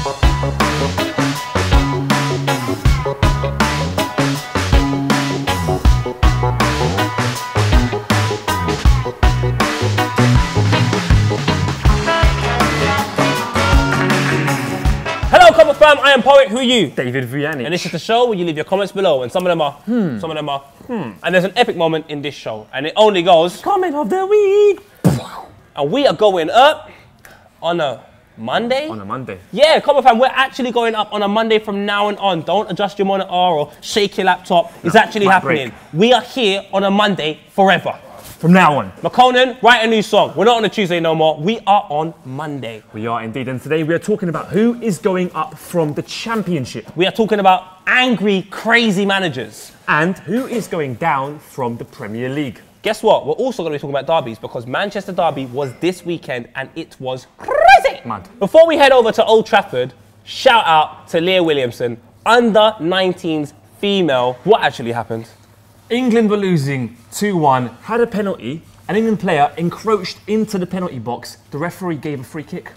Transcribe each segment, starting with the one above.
I am Poet, who are you? David Vianney. And this is the show where you leave your comments below, and some of them are some of them are And there's an epic moment in this show, and it only goes Comment of the week. And we are going up on a Monday? On a Monday. Yeah, come on fam, we're actually going up on a Monday from now on. Don't adjust your monitor or shake your laptop. It's actually happening. We are here on a Monday forever. From now on. McConan, write a new song. We're not on a Tuesday no more. We are on Monday. We are indeed. And today we are talking about who is going up from the Championship. We are talking about angry, crazy managers. And who is going down from the Premier League. Guess what? We're also going to be talking about derbies because Manchester Derby was this weekend and it was crazy. Mad. Before we head over to Old Trafford, shout out to Leah Williamson, under 19s female. What actually happened? England were losing 2-1, had a penalty, an England player encroached into the penalty box. The referee gave a free kick.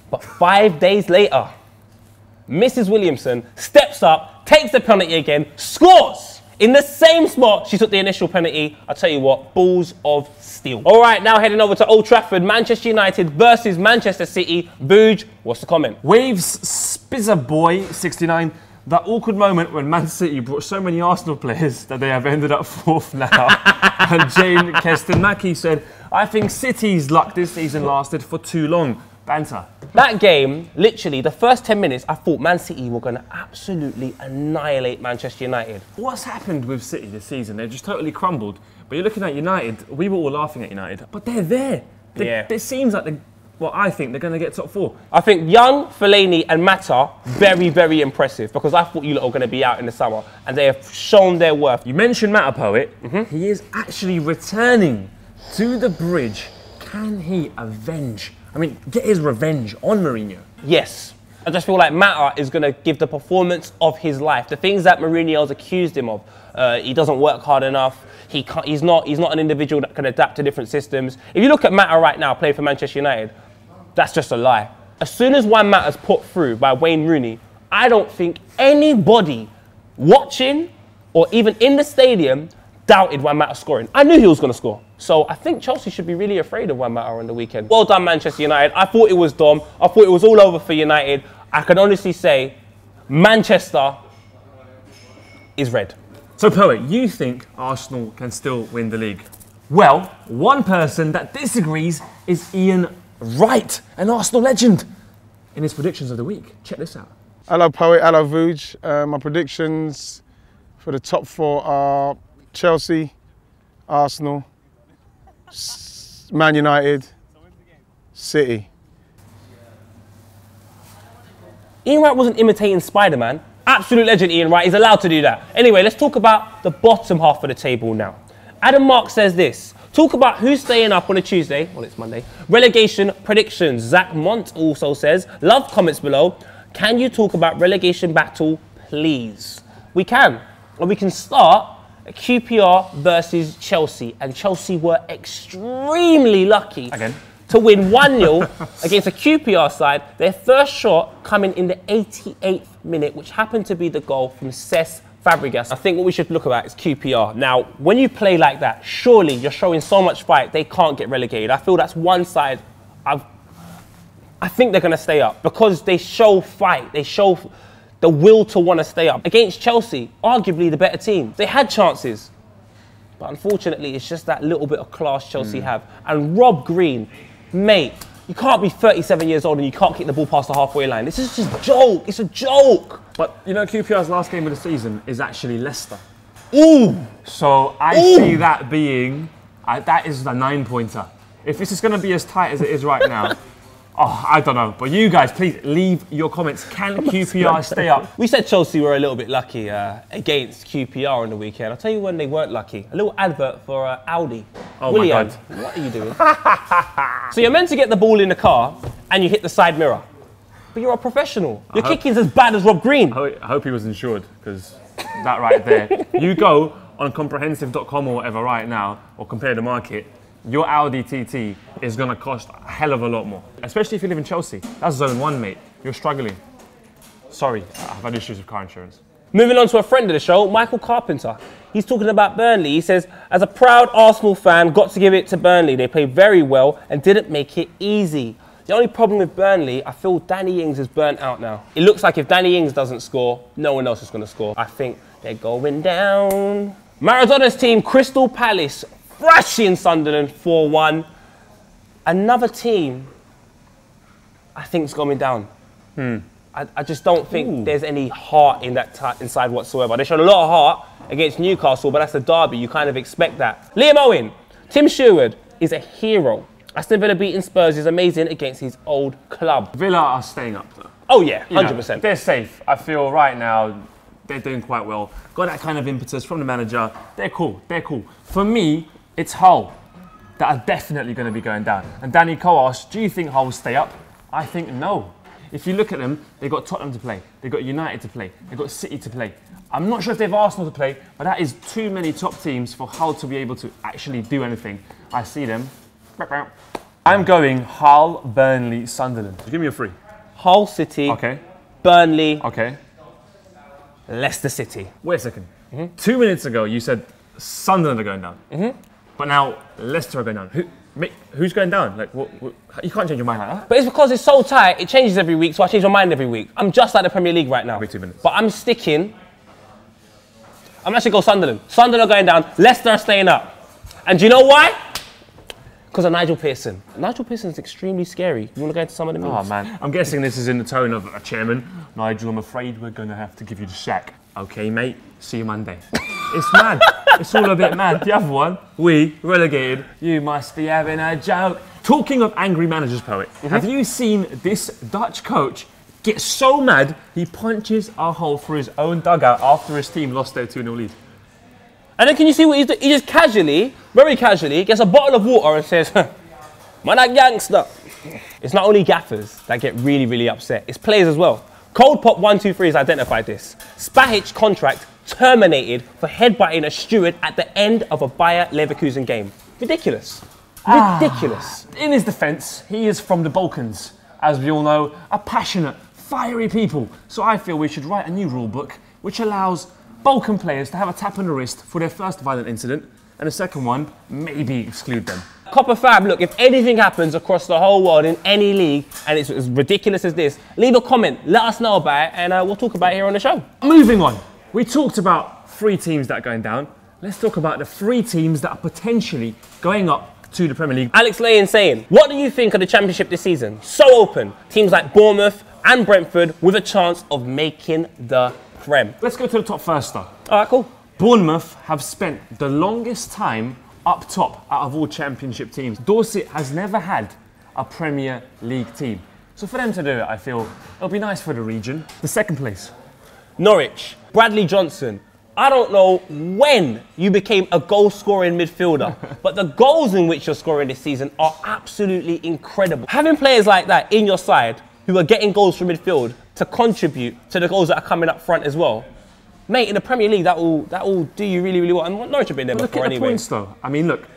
But 5 days later, Mrs. Williamson steps up, takes the penalty again, scores! In the same spot she took the initial penalty. I tell you what, balls of steel. All right, now heading over to Old Trafford, Manchester United versus Manchester City. Booj, what's the comment? Waves Spizzer Boy 69. That awkward moment when Man City brought so many Arsenal players that they have ended up fourth now. And Jane Keston-Mackie said, I think City's luck this season lasted for too long. Banter. That game, literally, the first 10 minutes, I thought Man City were going to absolutely annihilate Manchester United. What's happened with City this season? They've just totally crumbled. But you're looking at United, we were all laughing at United, but they're there. It seems like well, I think they're going to get top four. I think Young, Fellaini and Mata, very, very impressive because I thought you lot were going to be out in the summer and they have shown their worth. You mentioned Mata, Poet. He is actually returning to the bridge. Can he get his revenge on Mourinho? Yes. I just feel like Mata is going to give the performance of his life. The things that Mourinho's accused him of. He doesn't work hard enough. He's not an individual that can adapt to different systems. If you look at Mata right now playing for Manchester United, that's just a lie. As soon as Juan Mata's put through by Wayne Rooney, I don't think anybody watching or even in the stadium doubted Juan Mata scoring. I knew he was going to score. So I think Chelsea should be really afraid of Juan Mata on the weekend. Well done, Manchester United. I thought it was Dom. I thought it was all over for United. I can honestly say Manchester is red. So, Poet, you think Arsenal can still win the league? Well, one person that disagrees is Ian Wright, an Arsenal legend, in his predictions of the week. Check this out. Hello, Poet. Hello, Booj. My predictions for the top four are Chelsea, Arsenal, Man United, City. Ian Wright wasn't imitating Spider-Man. Absolute legend Ian Wright, he's allowed to do that. Anyway, let's talk about the bottom half of the table now. Adam Mark says this, talk about who's staying up on a Tuesday, well it's Monday, relegation predictions. Zach Mont also says, love comments below, can you talk about relegation battle, please? We can, and we can start at QPR versus Chelsea, and Chelsea were extremely lucky to win 1-0 against a QPR side, their first shot coming in the 88th minute, which happened to be the goal from Cesc Fabregas. I think what we should look at is QPR. Now, when you play like that, surely you're showing so much fight, they can't get relegated. I feel that's one side I think they're going to stay up because they show fight, they show the will to want to stay up. Against Chelsea, arguably the better team. They had chances, but unfortunately, it's just that little bit of class Chelsea have. And Rob Green, mate, you can't be 37 years old and you can't kick the ball past the halfway line. This is just a joke. It's a joke. But, you know, QPR's last game of the season is actually Leicester. Ooh! So I see that being, that is the 9-pointer. If this is going to be as tight as it is right now, I don't know. But you guys, please leave your comments. Can QPR stay up? We said Chelsea were a little bit lucky against QPR on the weekend. I'll tell you when they weren't lucky. A little advert for Audi. Oh William, my God. what are you doing? So you're meant to get the ball in the car and you hit the side mirror. But you're a professional. Your kicking's as bad as Rob Green. I hope he was insured, because that right there. You go on comprehensive.com or whatever right now, or compare the market, your Audi TT is going to cost a hell of a lot more. Especially if you live in Chelsea. That's zone 1, mate. you're struggling. Sorry, I've had issues with car insurance. Moving on to a friend of the show, Michael Carpenter. He's talking about Burnley. He says, as a proud Arsenal fan, got to give it to Burnley. They played very well and didn't make it easy. The only problem with Burnley, I feel Danny Ings is burnt out now. It looks like if Danny Ings doesn't score, no one else is going to score. I think they're going down. Maradona's team, Crystal Palace, thrashing Sunderland 4-1. Another team, I think, is going down. I just don't think there's any heart in that inside whatsoever. They showed a lot of heart against Newcastle, but that's a derby. You kind of expect that. Liam Owen, Tim Sherwood is a hero. Aston Villa beating Spurs is amazing against his old club. Villa are staying up though. Oh yeah, 100%. They're safe. I feel right now they're doing quite well. Got that kind of impetus from the manager. They're cool. They're cool. For me, it's Hull that are definitely going to be going down. And Danny Cole asked, do you think Hull will stay up? I think no. If you look at them, they've got Tottenham to play. They've got United to play. They've got City to play. I'm not sure if they have Arsenal to play, but that is too many top teams for Hull to be able to actually do anything. I see them. I'm going Hull, Burnley, Sunderland. Give me a free. Hull City, Okay. Burnley, Okay. Leicester City. Wait a second. 2 minutes ago, you said Sunderland are going down. But now Leicester are going down. Who's going down? Like, you can't change your mind like that. But it's because it's so tight, it changes every week, so I change my mind every week. I'm just like the Premier League right now. Every 2 minutes. But I'm actually go Sunderland. Sunderland are going down, Leicester are staying up. And do you know why? Because of Nigel Pearson. Nigel Pearson is extremely scary. You want to go into some of the memes? Oh man, I'm guessing this is in the tone of a chairman. Nigel, I'm afraid we're going to have to give you the sack. Okay, mate, see you Monday. It's mad. It's all a bit mad. The other one, we relegated. You must be having a joke. Talking of angry managers, Poet, have you seen this Dutch coach get so mad he punches a hole through his own dugout after his team lost their 2-0 lead? And then can you see what he's doing? He just casually, very casually, gets a bottle of water and says, man, that gangster. It's not only gaffers that get really, really upset. It's players as well. Cold Pop 123 has identified this. Spahic contract terminated for headbutting a steward at the end of a Bayer Leverkusen game. Ridiculous. Ridiculous. In his defence, he is from the Balkans. As we all know, a passionate, fiery people. So I feel we should write a new rule book which allows Balkan players to have a tap on the wrist for their first violent incident, and the second one, maybe exclude them. Copper Fab, look, if anything happens across the whole world in any league, and it's as ridiculous as this, leave a comment, let us know about it, and we'll talk about it here on the show. Moving on, we talked about 3 teams that are going down. Let's talk about the 3 teams that are potentially going up to the Premier League. Alex Lane saying, what do you think of the Championship this season? So open. Teams like Bournemouth and Brentford with a chance of making the Prem. Let's go to the top first though. All right, cool. Bournemouth have spent the longest time up top out of all Championship teams. Dorset has never had a Premier League team. So for them to do it, I feel it'll be nice for the region. The second place. Norwich, Bradley Johnson. I don't know when you became a goal-scoring midfielder, but the goals in which you're scoring this season are absolutely incredible. Having players like that in your side who are getting goals from midfield to contribute to the goals that are coming up front as well, mate, in the Premier League, that will do you really, really well. And Norwich have been there before anyway. Look at the points though. I mean, look,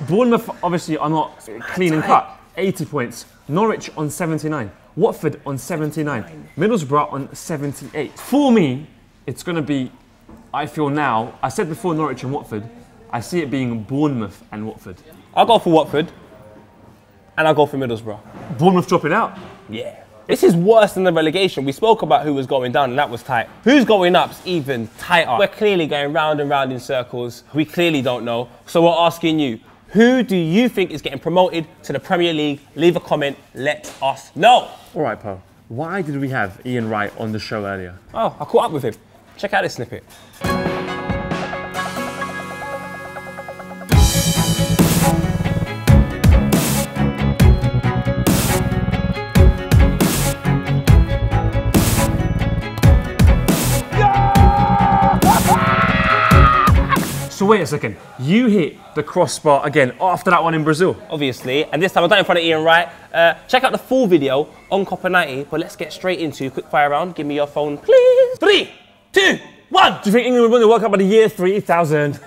Bournemouth obviously are not clean and cut. 80 points. Norwich on 79. Watford on 79. Middlesbrough on 78. For me, it's going to be, I feel now, I said before Norwich and Watford, I see it being Bournemouth and Watford. I'll go for Watford, and I'll go for Middlesbrough. Bournemouth dropping out. Yeah. This is worse than the relegation. We spoke about who was going down, and that was tight. Who's going up's even tighter. We're clearly going round and round in circles. We clearly don't know. So we're asking you, who do you think is getting promoted to the Premier League? Leave a comment, let us know. All right, Poe. Why did we have Ian Wright on the show earlier? Oh, I caught up with him. Check out this snippet. So wait a second, you hit the crossbar again after that one in Brazil. Obviously, and this time I've done it in front of Ian Wright. Check out the full video on Copper 90, but let's get straight into a quick fire round. Give me your phone, please. 3, 2, 1. Do you think England will win the World Cup by the year 3000?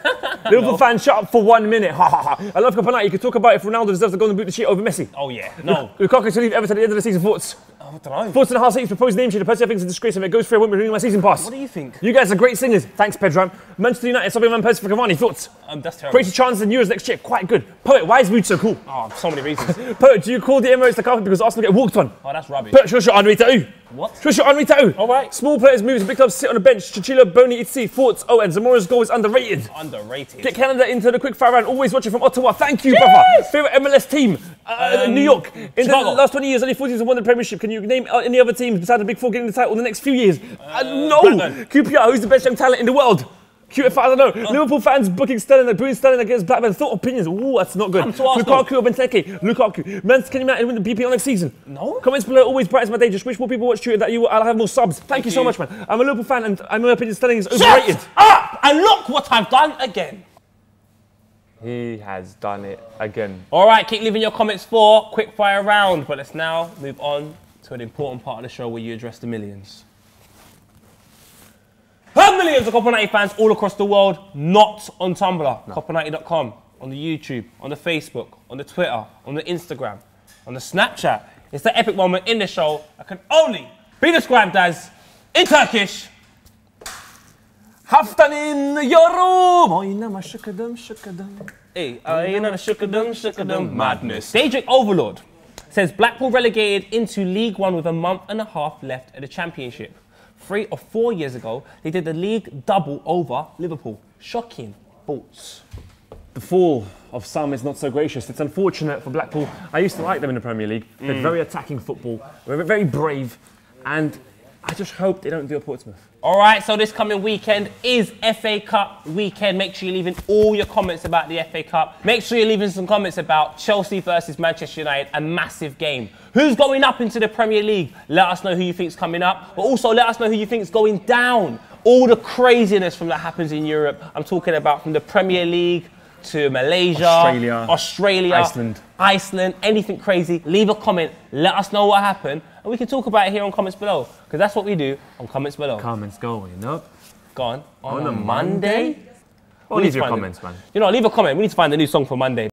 Liverpool fans, shut up for 1 minute. Ha ha ha. I love Copper 90. You can talk about if Ronaldo deserves to go and boot the shit over Messi. Oh yeah, no. Lukaku to leave Everton at the end of the season. Thoughts? I don't know. Thoughts on how City's proposed name change? The person I think is a disgrace if it goes through. I won't be renewing my season pass. What do you think? You guys are great singers. Thanks, Pedram. Manchester United, something man Percy for Cavani. Thoughts? That's terrible. Greater chances in Euros next year. Quite good. Poet, why is Mood so cool? Oh, so many reasons. Poet, do you call the Emirates the carpet because Arsenal get walked on? Oh, that's rubbish. Poet, shush your Henri Taou. What? Shush your Henri Taou. All right. Small players moves, big clubs sit on the bench. Chichilo, Boni, Itzi. Thoughts? Oh, and Zamora's goal is underrated. Underrated. Get Canada into the quick fire round. Always watching from Ottawa. Thank you, brother. Favorite MLS team? New York. In Chicago. the last 20 years, only 4 teams have won the Premiership. Can you name any other teams besides the Big Four getting the title in the next few years? No. Blackburn. QPR, who's the best young talent in the world? QFR, I don't know. Liverpool fans booking Sterling, booing Sterling against Blackburn. Thought opinions. Ooh, that's not good. Lukaku or Benteke? Lukaku. Man, can you United win the BPL next season? No. Comments below always brightens my day. Just wish more people watch you and that I'll have more subs. Thank you so much, man. I'm a Liverpool fan and in my opinion Sterling is overrated. Shut up! And look what I've done again. He has done it again. All right, keep leaving your comments for quick fire round, but let's now move on to an important part of the show where you address the millions. Millions of Copper90 fans all across the world, not on Tumblr, copper90.com, on the YouTube, on the Facebook, on the Twitter, on the Instagram, on the Snapchat. It's the epic moment in the show that can only be described as, in Turkish, Haftanin yorum. Oynama şıkıdım şıkıdım. Hey, shukadum, madness. Daedric Overlord says Blackpool relegated into League One with a month and a half left at the Championship. 3 or 4 years ago, they did the league double over Liverpool. Shocking thoughts. The fall of some is not so gracious. It's unfortunate for Blackpool. I used to like them in the Premier League. They're very attacking football. They're very brave. And I just hope they don't do a Portsmouth. All right, so this coming weekend is FA Cup weekend. Make sure you're leaving all your comments about the FA Cup. Make sure you're leaving some comments about Chelsea versus Manchester United, a massive game. Who's going up into the Premier League? Let us know who you think's coming up, but also let us know who you think's going down. All the craziness from that happens in Europe. I'm talking about from the Premier League to Malaysia, Australia, Iceland, anything crazy. Leave a comment, let us know what happened, and we can talk about it here on comments below, because that's what we do on comments below. Comments going up. Gone on a Monday? Or leave your comments, man. You know, leave a comment. We need to find a new song for Monday.